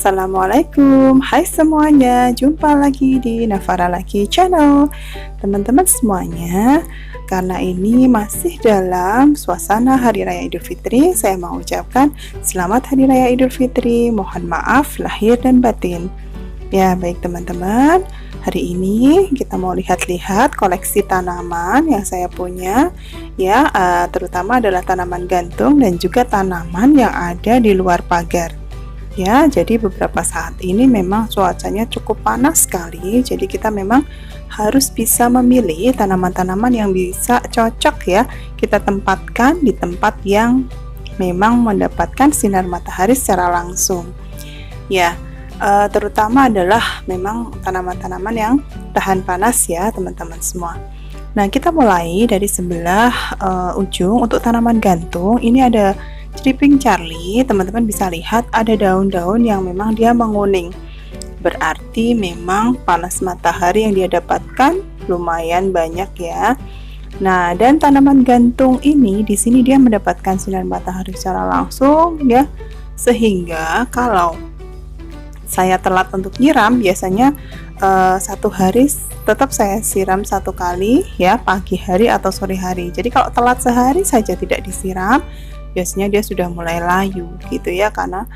Assalamualaikum, hai semuanya, jumpa lagi di Navara Laki Channel. Teman-teman semuanya, karena ini masih dalam suasana Hari Raya Idul Fitri, saya mau ucapkan Selamat Hari Raya Idul Fitri, mohon maaf lahir dan batin. Ya, baik teman-teman, hari ini kita mau lihat-lihat koleksi tanaman yang saya punya, ya, terutama adalah tanaman gantung dan juga tanaman yang ada di luar pagar. Ya, jadi beberapa saat ini memang cuacanya cukup panas sekali, jadi kita memang harus bisa memilih tanaman-tanaman yang bisa cocok ya kita tempatkan di tempat yang memang mendapatkan sinar matahari secara langsung. Ya, terutama adalah memang tanaman-tanaman yang tahan panas ya teman-teman semua. Nah, kita mulai dari sebelah ujung. Untuk tanaman gantung ini ada Creeping Charlie. Teman-teman bisa lihat ada daun-daun yang memang dia menguning, berarti memang panas matahari yang dia dapatkan lumayan banyak ya. Nah, dan tanaman gantung ini di sini dia mendapatkan sinar matahari secara langsung ya, sehingga kalau saya telat untuk nyiram, biasanya satu hari tetap saya siram satu kali ya, pagi hari atau sore hari. Jadi kalau telat sehari saja tidak disiram, biasanya dia sudah mulai layu gitu ya, karena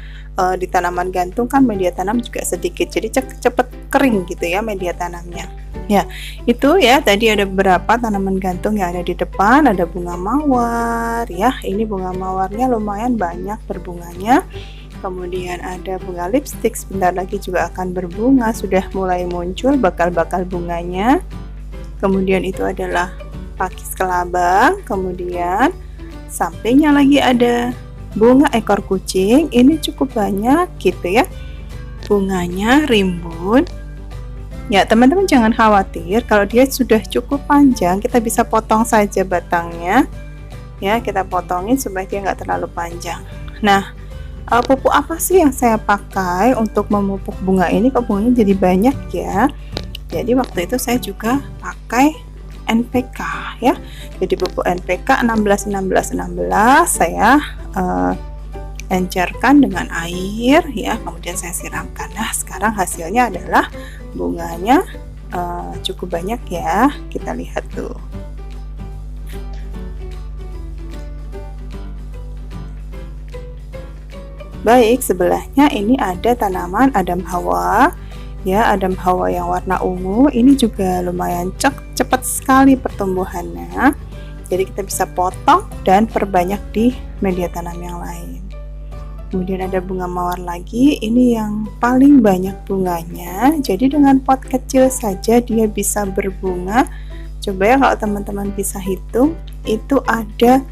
di tanaman gantung kan media tanam juga sedikit, jadi cepet kering gitu ya media tanamnya. Ya, itu ya tadi ada beberapa tanaman gantung yang ada di depan. Ada bunga mawar ya, ini bunga mawarnya lumayan banyak berbunganya. Kemudian ada bunga lipstick, sebentar lagi juga akan berbunga, sudah mulai muncul bakal-bakal bunganya. Kemudian itu adalah pakis kelabang, kemudian sampingnya lagi ada bunga ekor kucing, ini cukup banyak gitu ya, bunganya rimbun. Ya teman-teman jangan khawatir, kalau dia sudah cukup panjang kita bisa potong saja batangnya ya, kita potongin supaya dia nggak terlalu panjang. Nah, pupuk apa sih yang saya pakai untuk memupuk bunga ini? Kok bunganya jadi banyak ya? Jadi waktu itu saya juga pakai NPK ya, jadi pupuk NPK 16-16-16 saya encerkan dengan air ya, kemudian saya siramkan. Nah, sekarang hasilnya adalah bunganya cukup banyak ya, kita lihat tuh. Baik, sebelahnya ini ada tanaman Adam Hawa ya, Adam Hawa yang warna ungu, ini juga lumayan cepat sekali pertumbuhannya, jadi kita bisa potong dan perbanyak di media tanam yang lain. Kemudian ada bunga mawar lagi, ini yang paling banyak bunganya, jadi dengan pot kecil saja dia bisa berbunga. Coba ya kalau teman-teman bisa hitung, itu ada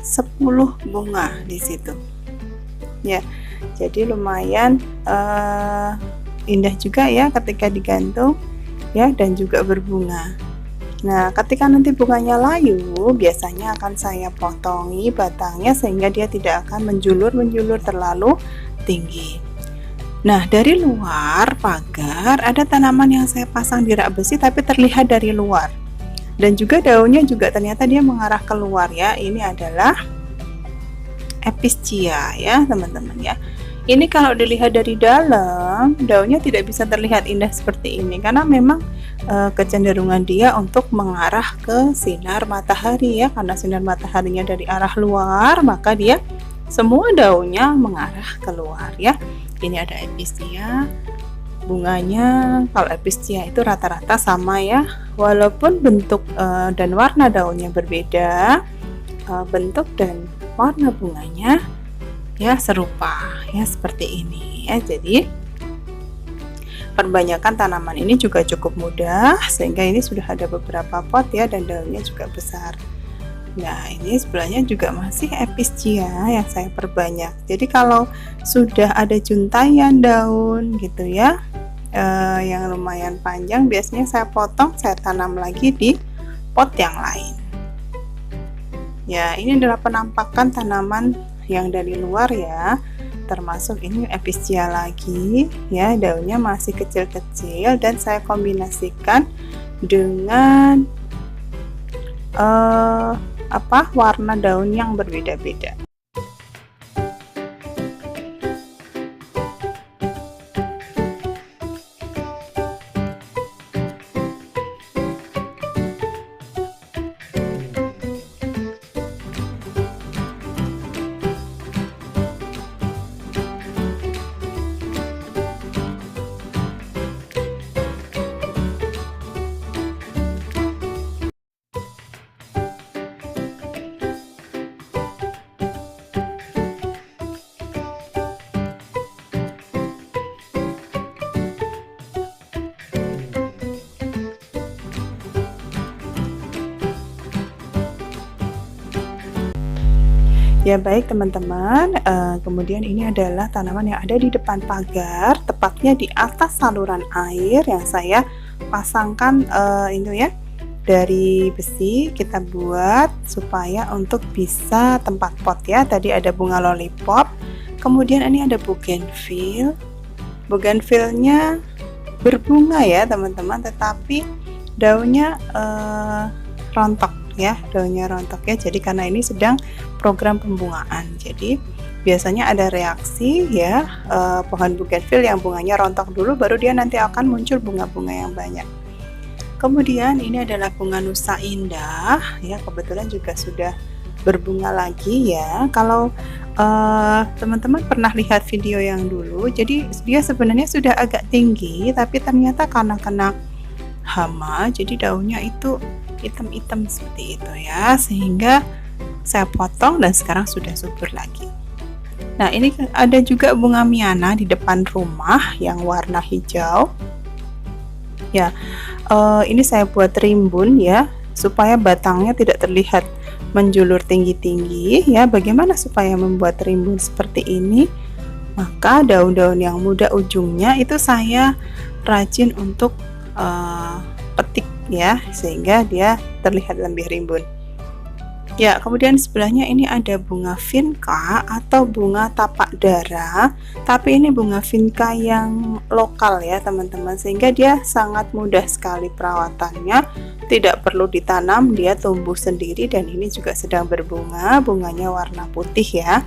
10 bunga di situ ya, jadi lumayan indah juga ya ketika digantung ya, dan juga berbunga. Nah, ketika nanti bunganya layu, biasanya akan saya potongi batangnya sehingga dia tidak akan menjulur terlalu tinggi. Nah, dari luar pagar ada tanaman yang saya pasang di rak besi tapi terlihat dari luar, dan juga daunnya juga ternyata dia mengarah keluar ya. Ini adalah Epischia ya teman-teman ya. Ini kalau dilihat dari dalam, daunnya tidak bisa terlihat indah seperti ini karena memang kecenderungan dia untuk mengarah ke sinar matahari ya, karena sinar mataharinya dari arah luar, maka dia semua daunnya mengarah keluar ya. Ini ada Epischia, bunganya kalau Epischia itu rata-rata sama ya, walaupun bentuk dan warna daunnya berbeda, bentuk dan warna bunganya ya serupa ya, seperti ini ya. Jadi perbanyakan tanaman ini juga cukup mudah, sehingga ini sudah ada beberapa pot ya, dan daunnya juga besar. Nah, ini sebelahnya juga masih Epischia yang saya perbanyak. Jadi kalau sudah ada juntaian daun gitu ya, yang lumayan panjang, biasanya saya potong, saya tanam lagi di pot yang lain ya. Ini adalah penampakan tanaman yang dari luar ya, termasuk ini Epischia lagi ya, daunnya masih kecil-kecil dan saya kombinasikan dengan warna daun yang berbeda-beda. Ya baik teman-teman, kemudian ini adalah tanaman yang ada di depan pagar, tepatnya di atas saluran air yang saya pasangkan ini ya, dari besi kita buat supaya untuk bisa tempat pot ya. Tadi ada bunga lollipop, kemudian ini ada bougainville. Bougainville-nya berbunga ya teman-teman, tetapi daunnya rontok ya, daunnya rontok ya. Jadi karena ini sedang program pembungaan, jadi biasanya ada reaksi ya, pohon bougainville yang bunganya rontok dulu, baru dia nanti akan muncul bunga-bunga yang banyak. Kemudian ini adalah bunga nusa indah ya, kebetulan juga sudah berbunga lagi ya. Kalau teman-teman pernah lihat video yang dulu, jadi dia sebenarnya sudah agak tinggi, tapi ternyata karena kena hama, jadi daunnya itu hitam-hitam seperti itu ya, sehingga saya potong dan sekarang sudah subur lagi. Nah, ini ada juga bunga miana di depan rumah yang warna hijau ya. Ini saya buat rimbun ya, supaya batangnya tidak terlihat menjulur tinggi-tinggi ya. Bagaimana supaya membuat rimbun seperti ini? Maka daun-daun yang muda ujungnya itu saya rajin untuk petik ya, sehingga dia terlihat lebih rimbun. Ya, kemudian sebelahnya ini ada bunga vinca atau bunga tapak dara, tapi ini bunga vinca yang lokal ya teman-teman, sehingga dia sangat mudah sekali perawatannya, tidak perlu ditanam, dia tumbuh sendiri dan ini juga sedang berbunga, bunganya warna putih ya.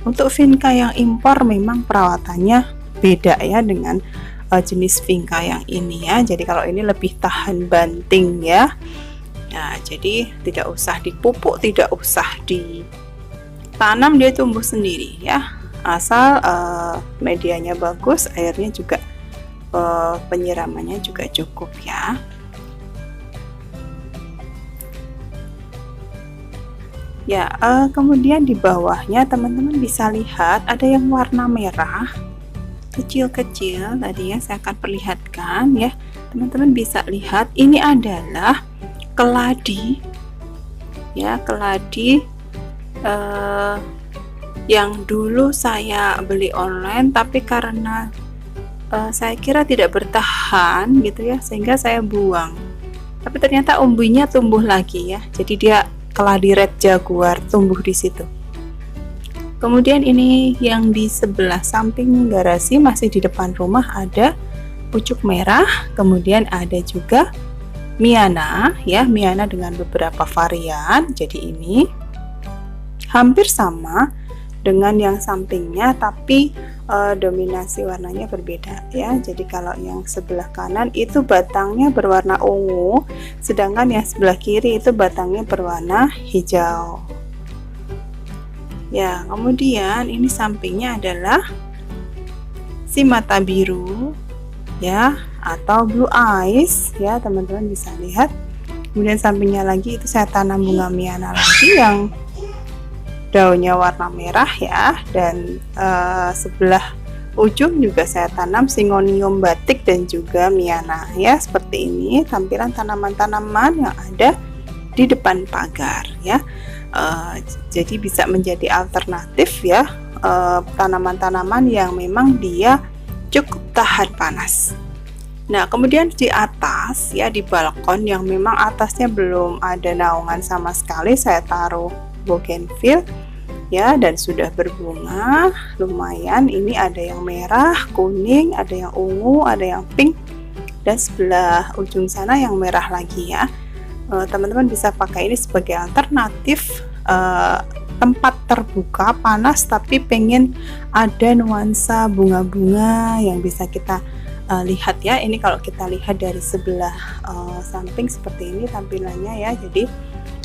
Untuk vinca yang impor memang perawatannya beda ya dengan jenis vinca yang ini ya. Jadi kalau ini lebih tahan banting ya. Nah, jadi tidak usah dipupuk, tidak usah ditanam, dia tumbuh sendiri ya. Asal medianya bagus, airnya juga penyiramannya juga cukup ya. Ya, kemudian di bawahnya teman-teman bisa lihat ada yang warna merah kecil-kecil. Tadi ya saya akan perlihatkan ya. Teman-teman bisa lihat ini adalah keladi ya, keladi yang dulu saya beli online, tapi karena saya kira tidak bertahan gitu ya, sehingga saya buang. Tapi ternyata umbinya tumbuh lagi ya, jadi dia keladi red jaguar tumbuh di situ. Kemudian ini yang di sebelah samping garasi, masih di depan rumah, ada pucuk merah, kemudian ada juga miana ya, miana dengan beberapa varian. Jadi ini hampir sama dengan yang sampingnya, tapi dominasi warnanya berbeda ya. Jadi kalau yang sebelah kanan itu batangnya berwarna ungu, sedangkan yang sebelah kiri itu batangnya berwarna hijau ya. Kemudian ini sampingnya adalah si mata biru ya, atau blue eyes ya, teman-teman bisa lihat. Kemudian sampingnya lagi itu saya tanam bunga miana lagi yang daunnya warna merah ya, dan sebelah ujung juga saya tanam Syngonium batik dan juga miana ya. Seperti ini tampilan tanaman-tanaman yang ada di depan pagar ya. Jadi bisa menjadi alternatif ya, tanaman-tanaman yang memang dia cukup tahan panas. Nah, kemudian di atas ya, di balkon yang memang atasnya belum ada naungan sama sekali, saya taruh bougainville ya, dan sudah berbunga lumayan. Ini ada yang merah, kuning, ada yang ungu, ada yang pink, dan sebelah ujung sana yang merah lagi ya. Teman-teman bisa pakai ini sebagai alternatif tempat terbuka panas, tapi pengen ada nuansa bunga-bunga yang bisa kita lihat ya. Ini kalau kita lihat dari sebelah samping seperti ini tampilannya ya. Jadi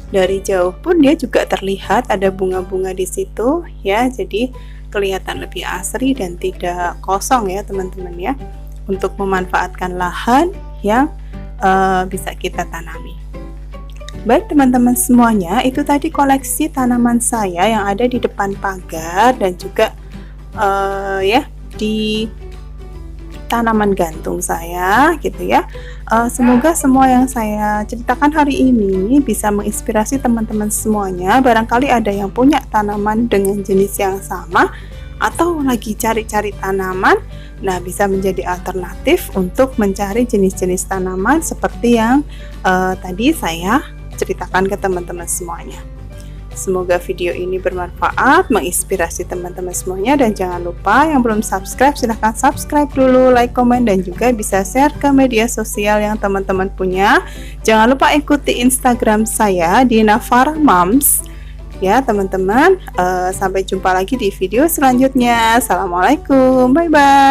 dari jauh pun dia juga terlihat ada bunga-bunga di situ ya. Jadi kelihatan lebih asri dan tidak kosong ya teman-teman ya, untuk memanfaatkan lahan yang bisa kita tanami. Baik teman-teman semuanya, itu tadi koleksi tanaman saya yang ada di depan pagar dan juga ya di tanaman gantung saya gitu ya. Semoga semua yang saya ceritakan hari ini bisa menginspirasi teman-teman semuanya. Barangkali ada yang punya tanaman dengan jenis yang sama atau lagi cari-cari tanaman, nah bisa menjadi alternatif untuk mencari jenis-jenis tanaman seperti yang tadi saya ceritakan ke teman-teman semuanya. Semoga video ini bermanfaat, menginspirasi teman-teman semuanya, dan jangan lupa yang belum subscribe silahkan subscribe dulu, like, komen, dan juga bisa share ke media sosial yang teman-teman punya. Jangan lupa ikuti Instagram saya di Navara Moms ya teman-teman. Sampai jumpa lagi di video selanjutnya. Assalamualaikum, bye bye.